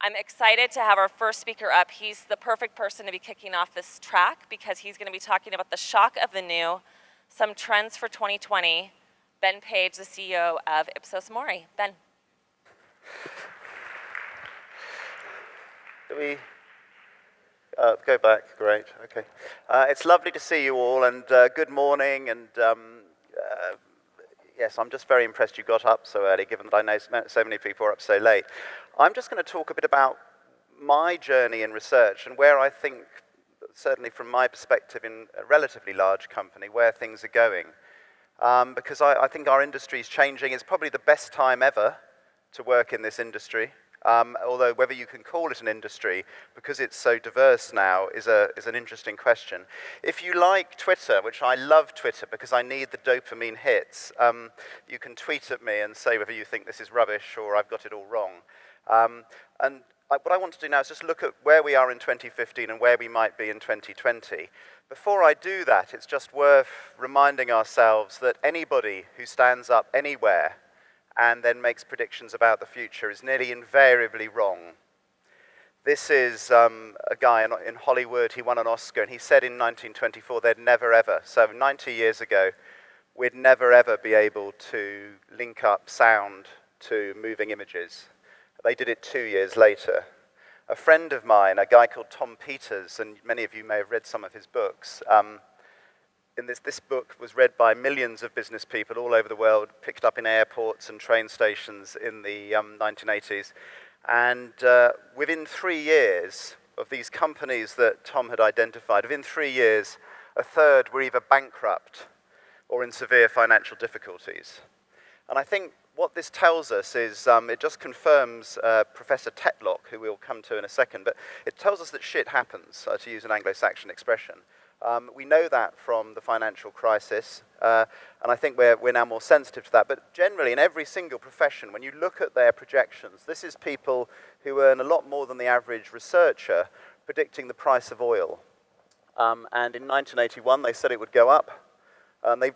I'm excited to have our first speaker up. He's the perfect person to be kicking off this track because he's going to be talking about the shock of the new, some trends for 2020. Ben Page, the CEO of Ipsos Mori. Ben. Do we go back? Great, okay. It's lovely to see you all, and good morning, and yes, I'm just very impressed you got up so early, given that I know so many people are up so late. I'm just going to talk a bit about my journey in research and where I think, certainly from my perspective in a relatively large company, where things are going. Because I think our industry is changing. It's probably the best time ever to work in this industry. Although whether you can call it an industry, because it's so diverse now, is an interesting question. If you like Twitter, which I love Twitter because I need the dopamine hits, you can tweet at me and say whether you think this is rubbish or I've got it all wrong. What I want to do now is just look at where we are in 2015 and where we might be in 2020. Before I do that, it's just worth reminding ourselves that anybody who stands up anywhere and then makes predictions about the future is nearly invariably wrong. This is a guy in Hollywood. He won an Oscar, and he said in 1924 they'd never ever, so 90 years ago, we'd never ever be able to link up sound to moving images. They did it 2 years later. A friend of mine, a guy called Tom Peters, and many of you may have read some of his books, this book was read by millions of business people all over the world, picked up in airports and train stations in the 1980s. And within 3 years of these companies that Tom had identified, within 3 years, a third were either bankrupt or in severe financial difficulties. And I think what this tells us is, it just confirms Professor Tetlock, who we'll come to in a second, but it tells us that shit happens, to use an Anglo-Saxon expression. We know that from the financial crisis, and I think we're now more sensitive to that. But generally, in every single profession, when you look at their projections, this is people who earn a lot more than the average researcher predicting the price of oil. And in 1981, they said it would go up.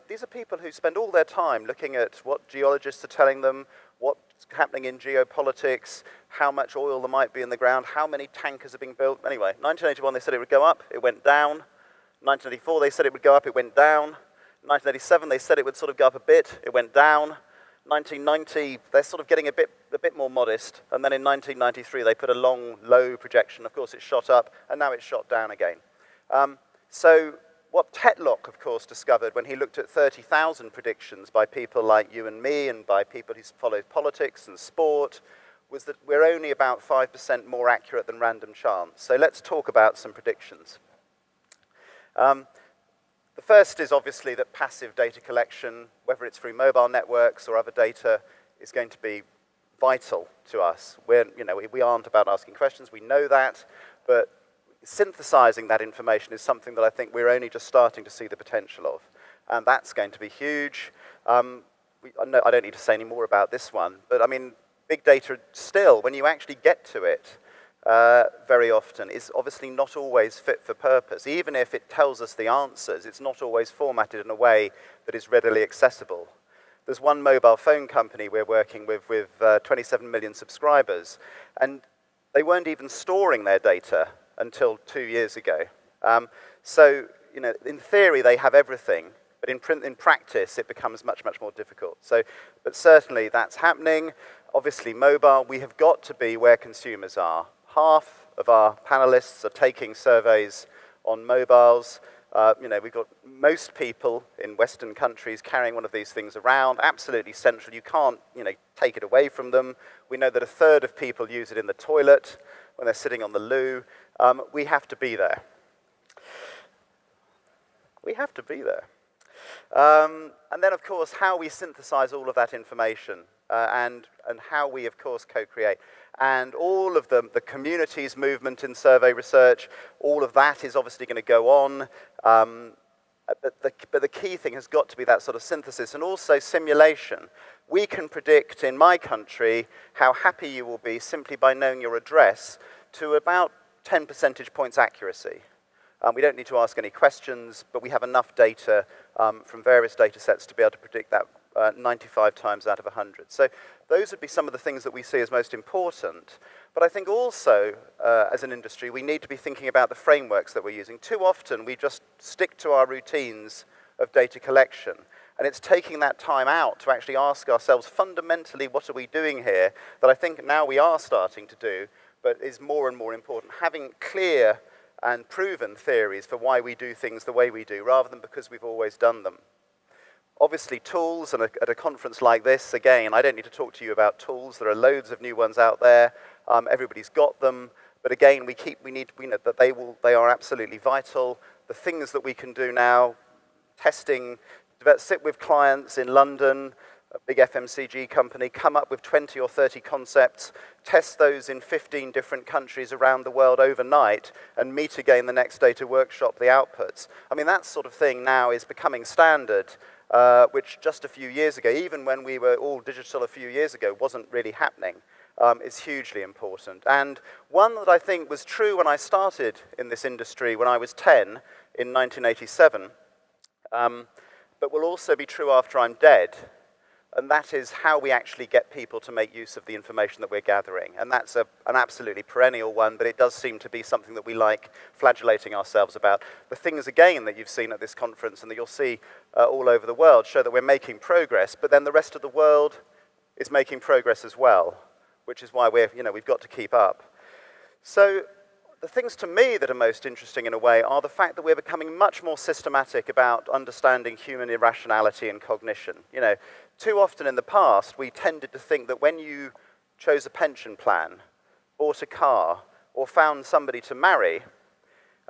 These are people who spend all their time looking at what geologists are telling them, what's happening in geopolitics, how much oil there might be in the ground, how many tankers are being built. Anyway, 1981, they said it would go up, it went down. 1984, they said it would go up, it went down. 1987, they said it would sort of go up a bit, it went down. 1990, they're sort of getting a bit more modest. And then in 1993, they put a long, low projection. Of course, it shot up, and now it's shot down again. So what Tetlock, of course, discovered when he looked at 30,000 predictions by people like you and me and by people who followed politics and sport was that we're only about 5% more accurate than random chance. So let's talk about some predictions. The first is obviously that passive data collection, whether it's through mobile networks or other data, is going to be vital to us. We aren't about asking questions, we know that, but synthesizing that information is something that I think we're only just starting to see the potential of. And that's going to be huge. I don't need to say any more about this one, but I mean, big data still, when you actually get to it, very often is obviously not always fit for purpose. Even if it tells us the answers, it's not always formatted in a way that is readily accessible. There's one mobile phone company we're working with 27 million subscribers, and they weren't even storing their data until 2 years ago. So, in theory, they have everything, but in practice, it becomes much, much more difficult. But certainly, that's happening. Obviously, mobile, we have got to be where consumers are. Half of our panelists are taking surveys on mobiles. We've got most people in Western countries carrying one of these things around, absolutely central. You can't, take it away from them. We know that a third of people use it in the toilet when they're sitting on the loo. We have to be there. We have to be there. And then, of course, how we synthesize all of that information and how we, of course, co-create. And all of the community's movement in survey research, all of that is obviously going to go on. But the key thing has got to be that sort of synthesis and also simulation. We can predict in my country how happy you will be simply by knowing your address to about 10 percentage points accuracy. We don't need to ask any questions, but we have enough data from various data sets to be able to predict that 95 times out of 100. So Those would be some of the things that we see as most important. But I think also, as an industry, we need to be thinking about the frameworks that we're using. Too often, we just stick to our routines of data collection. And it's taking that time out to actually ask ourselves, fundamentally, what are we doing here, that I think now we are starting to do, but is more and more important. Having clear and proven theories for why we do things the way we do, rather than because we've always done them. Obviously, tools, and at a conference like this, again, I don't need to talk to you about tools. There are loads of new ones out there. Everybody's got them. But again, we know that they are absolutely vital. The things that we can do now, testing, sit with clients in London, a big FMCG company, come up with 20 or 30 concepts, test those in 15 different countries around the world overnight, and meet again the next day to workshop the outputs. I mean, that sort of thing now is becoming standard, which just a few years ago, even when we were all digital a few years ago, wasn't really happening. Is hugely important. And one that I think was true when I started in this industry when I was 10 in 1987, but will also be true after I'm dead, and that is how we actually get people to make use of the information that we're gathering. And that's an absolutely perennial one, but it does seem to be something that we like flagellating ourselves about. The things, again, that you've seen at this conference and that you'll see all over the world show that we're making progress, but then the rest of the world is making progress as well, which is why we've got to keep up. So the things to me that are most interesting in a way are the fact that we're becoming much more systematic about understanding human irrationality and cognition. Too often in the past, we tended to think that when you chose a pension plan, bought a car, or found somebody to marry,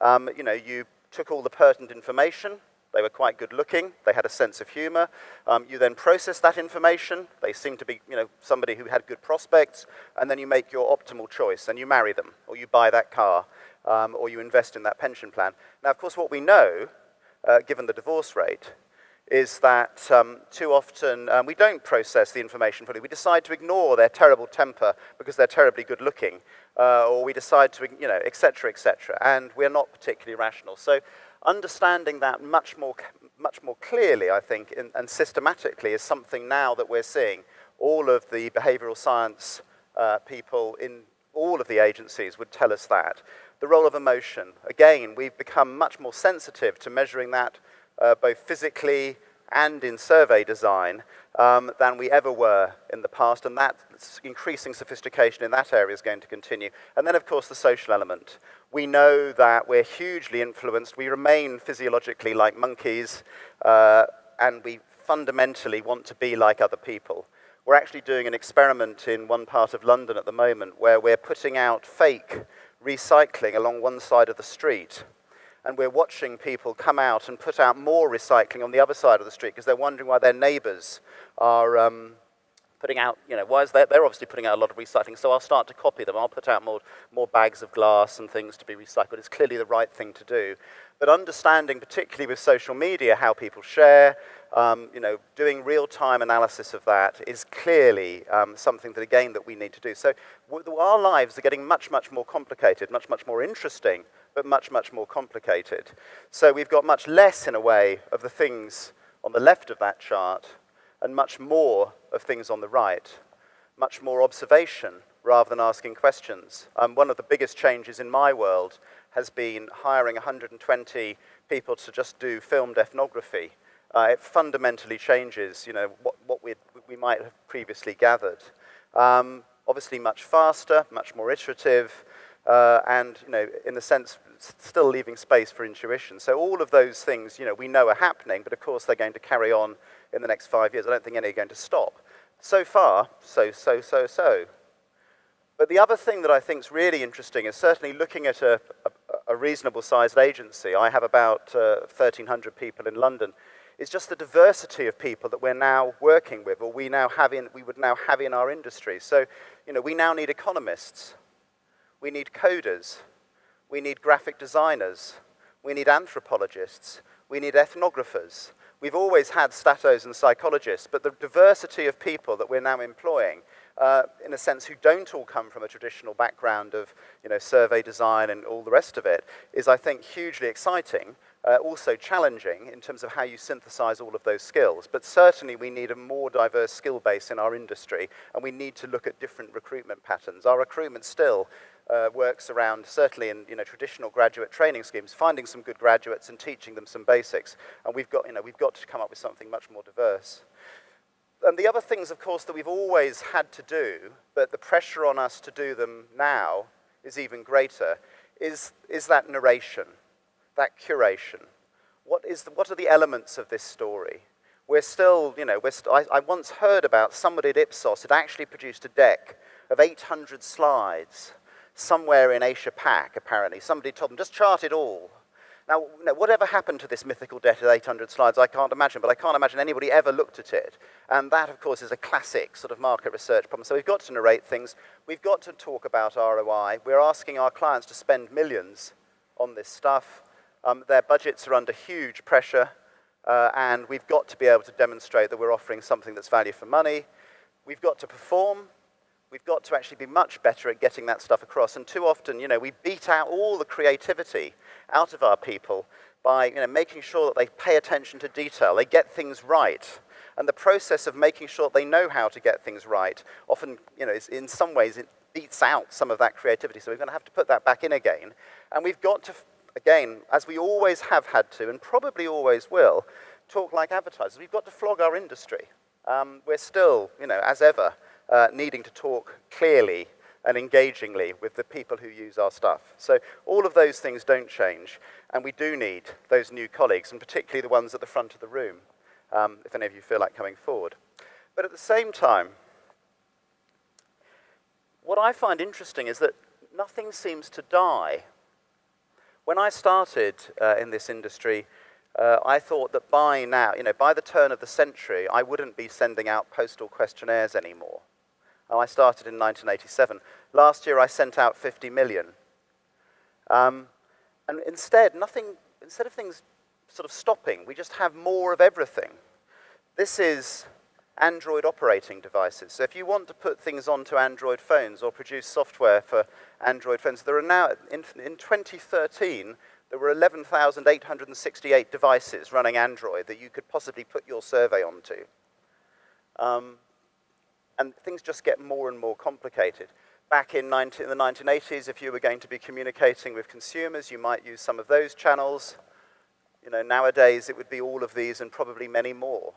you took all the pertinent information. They were quite good looking. They had a sense of humor. You then process that information. They seem to be, somebody who had good prospects. And then you make your optimal choice and you marry them, or you buy that car, or you invest in that pension plan. Now, of course, what we know, given the divorce rate, is that too often we don't process the information fully. We decide to ignore their terrible temper because they're terribly good looking, or we decide to, et cetera, and we're not particularly rational. So understanding that much more clearly, I think, and systematically is something now that we're seeing. All of the behavioral science people in all of the agencies would tell us that. The role of emotion. Again, we've become much more sensitive to measuring that both physically and in survey design than we ever were in the past, and that increasing sophistication in that area is going to continue. And then, of course, the social element. We know that we're hugely influenced. We remain physiologically like monkeys, and we fundamentally want to be like other people. We're actually doing an experiment in one part of London at the moment where we're putting out fake recycling along one side of the street. And we're watching people come out and put out more recycling on the other side of the street because they're wondering why their neighbors are putting out, why is they're obviously putting out a lot of recycling, so I'll start to copy them. I'll put out more bags of glass and things to be recycled. It's clearly the right thing to do. But understanding, particularly with social media, how people share, doing real-time analysis of that is clearly something that, again, that we need to do. So our lives are getting much, much more complicated, much, much more interesting, but much, much more complicated. So we've got much less, in a way, of the things on the left of that chart, and much more of things on the right. Much more observation, rather than asking questions. One of the biggest changes in my world has been hiring 120 people to just do filmed ethnography. It fundamentally changes, what we might have previously gathered. Obviously much faster, much more iterative, and in the sense, still leaving space for intuition. So all of those things, we know are happening, but of course they're going to carry on in the next 5 years. I don't think any are going to stop. So far, so. But the other thing that I think is really interesting is certainly looking at a reasonable-sized agency. I have about 1,300 people in London. It's just the diversity of people that we're now working with, or we would now have in our industry. So, we now need economists. We need coders. We need graphic designers. We need anthropologists. We need ethnographers. We've always had statos and psychologists, but the diversity of people that we're now employing, in a sense, who don't all come from a traditional background of, survey design and all the rest of it, is, I think, hugely exciting. Also challenging in terms of how you synthesize all of those skills. But certainly we need a more diverse skill base in our industry, and we need to look at different recruitment patterns. Our recruitment still works around, certainly in traditional graduate training schemes, finding some good graduates and teaching them some basics. And we've got to come up with something much more diverse. And the other things, of course, that we've always had to do, but the pressure on us to do them now is even greater, is that narration, that curation. What are the elements of this story? We're still, I once heard about somebody at Ipsos had actually produced a deck of 800 slides somewhere in Asia Pac, apparently. Somebody told them, just chart it all. Now, whatever happened to this mythical deck of 800 slides, I can't imagine, but I can't imagine anybody ever looked at it. And that, of course, is a classic sort of market research problem. So we've got to narrate things. We've got to talk about ROI. We're asking our clients to spend millions on this stuff. Their budgets are under huge pressure, and we've got to be able to demonstrate that we're offering something that's value for money. We've got to perform. We've got to actually be much better at getting that stuff across. And too often, we beat out all the creativity out of our people by making sure that they pay attention to detail, they get things right. And the process of making sure that they know how to get things right often, is, in some ways, it beats out some of that creativity. So we're going to have to put that back in again. And we've got to, again, as we always have had to, and probably always will, talk like advertisers. We've got to flog our industry. We're still, as ever, needing to talk clearly and engagingly with the people who use our stuff. So all of those things don't change, and we do need those new colleagues, and particularly the ones at the front of the room, if any of you feel like coming forward. But at the same time, what I find interesting is that nothing seems to die. When I started in this industry, I thought that by now, by the turn of the century, I wouldn't be sending out postal questionnaires anymore. I started in 1987. Last year, I sent out 50 million. And instead of things sort of stopping, we just have more of everything. This is Android operating devices. So if you want to put things onto Android phones or produce software for Android phones, there are now, in 2013, there were 11,868 devices running Android that you could possibly put your survey onto. And things just get more and more complicated. Back in the 1980s, if you were going to be communicating with consumers, you might use some of those channels. Nowadays, it would be all of these and probably many more.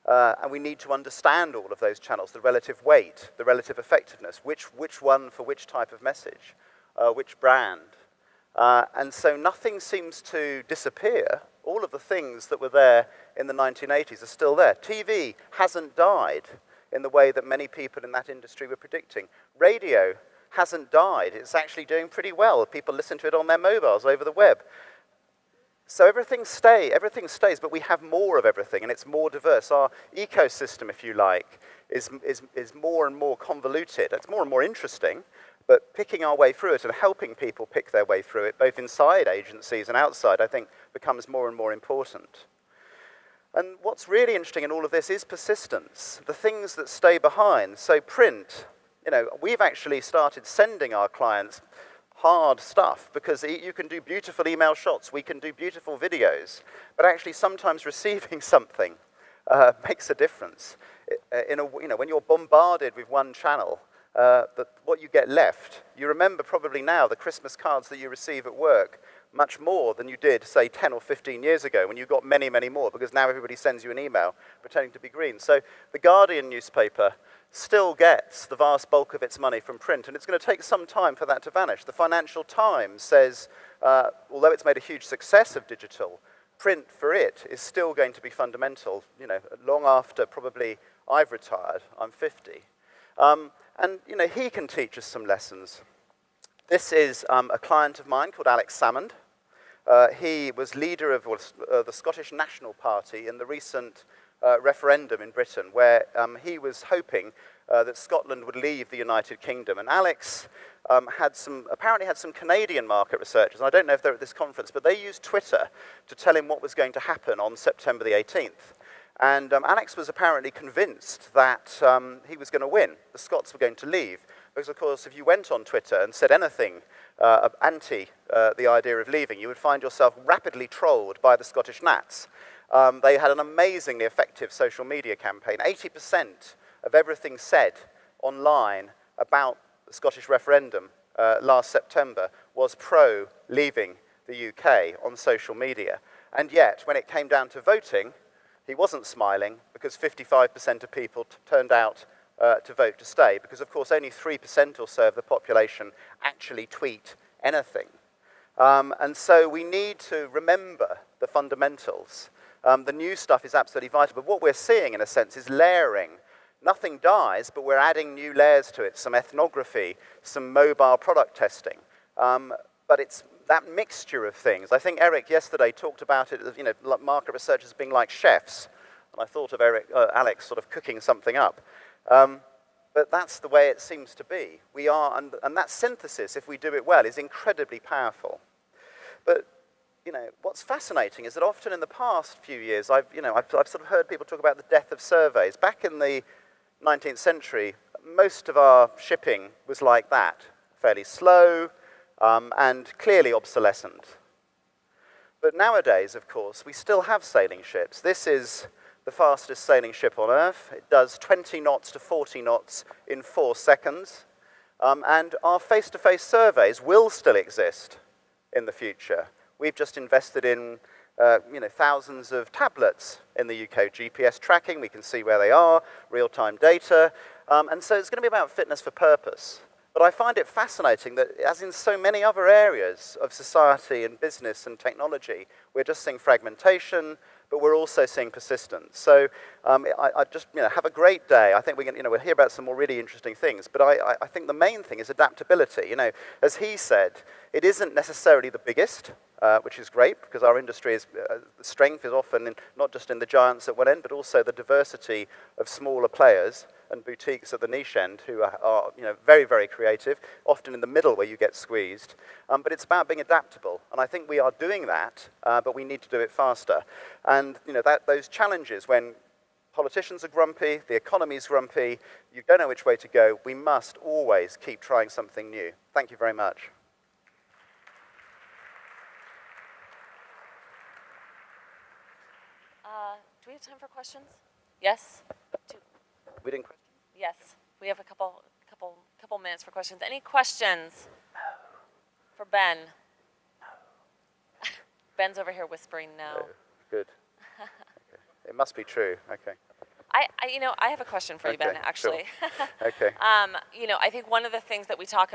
And we need to understand all of those channels, the relative weight, the relative effectiveness, which one for which type of message, which brand. And so nothing seems to disappear. All of the things that were there in the 1980s are still there. TV hasn't died in the way that many people in that industry were predicting. Radio hasn't died. It's actually doing pretty well. People listen to it on their mobiles over the web. So everything stays, but we have more of everything, and it's more diverse. Our ecosystem, if you like, is more and more convoluted. It's more and more interesting, but picking our way through it and helping people pick their way through it, both inside agencies and outside, I think becomes more and more important. And what's really interesting in all of this is persistence, the things that stay behind. So print, we've actually started sending our clients hard stuff because you can do beautiful email shots, we can do beautiful videos, but actually sometimes receiving something makes a difference. When you're bombarded with one channel, what you get left, you remember probably now the Christmas cards that you receive at work much more than you did, say, 10 or 15 years ago when you got many, many more, because now everybody sends you an email pretending to be green. So the Guardian newspaper still gets the vast bulk of its money from print, and it's going to take some time for that to vanish. The Financial Times says, although it's made a huge success of digital, print for it is still going to be fundamental, long after probably I've retired, I'm 50. And he can teach us some lessons. This is a client of mine called Alex Salmond. He was leader of the Scottish National Party in the recent referendum in Britain, where he was hoping that Scotland would leave the United Kingdom. And Alex apparently had some Canadian market researchers, and I don't know if they're at this conference, but they used Twitter to tell him what was going to happen on September the 18th. And Alex was apparently convinced that he was going to win. The Scots were going to leave. Because, of course, if you went on Twitter and said anything anti the idea of leaving, you would find yourself rapidly trolled by the Scottish Nats. They had an amazingly effective social media campaign. 80% of everything said online about the Scottish referendum last September was pro-leaving the UK on social media. And yet, when it came down to voting, he wasn't smiling because 55% of people turned out to vote to stay, because, of course, only 3% or so of the population actually tweet anything. And so we need to remember the fundamentals. The new stuff is absolutely vital, but what we're seeing, in a sense, is layering. Nothing dies, but we're adding new layers to it, some ethnography, some mobile product testing. But it's that mixture of things. I think Eric yesterday talked about it, you know, market researchers being like chefs. And I thought of Alex sort of cooking something up. But that's the way it seems to be. We are, and that synthesis, if we do it well, is incredibly powerful. But, you know, what's fascinating is that often in the past few years, I've sort of heard people talk about the death of surveys. Back in the 19th century, most of our shipping was like that, fairly slow and clearly obsolescent. But nowadays, of course, we still have sailing ships. This is the fastest sailing ship on Earth. It does 20 knots to 40 knots in 4 seconds. And our face-to-face surveys will still exist in the future. We've just invested in thousands of tablets in the UK, GPS tracking, we can see where they are, real-time data. And so it's going to be about fitness for purpose. But I find it fascinating that, as in so many other areas of society and business and technology, we're just seeing fragmentation, but we're also seeing persistence. So I just, have a great day. I think we'll hear about some more really interesting things. But I think the main thing is adaptability. As he said, it isn't necessarily the biggest, which is great, because our industry's strength is often not just in the giants at one end, but also the diversity of smaller players and boutiques at the niche end who are very, very creative, often in the middle where you get squeezed. But it's about being adaptable. And I think we are doing that, but we need to do it faster. And those challenges when politicians are grumpy, the economy's grumpy, you don't know which way to go, we must always keep trying something new. Thank you very much. Do we have time for questions? Yes? We didn't question? Yes. We have a couple minutes for questions. Any questions for Ben? Ben's over here whispering no. Good. Okay. It must be true. Okay. I have a question for you, Ben, actually. Sure. Okay. I think one of the things that we talk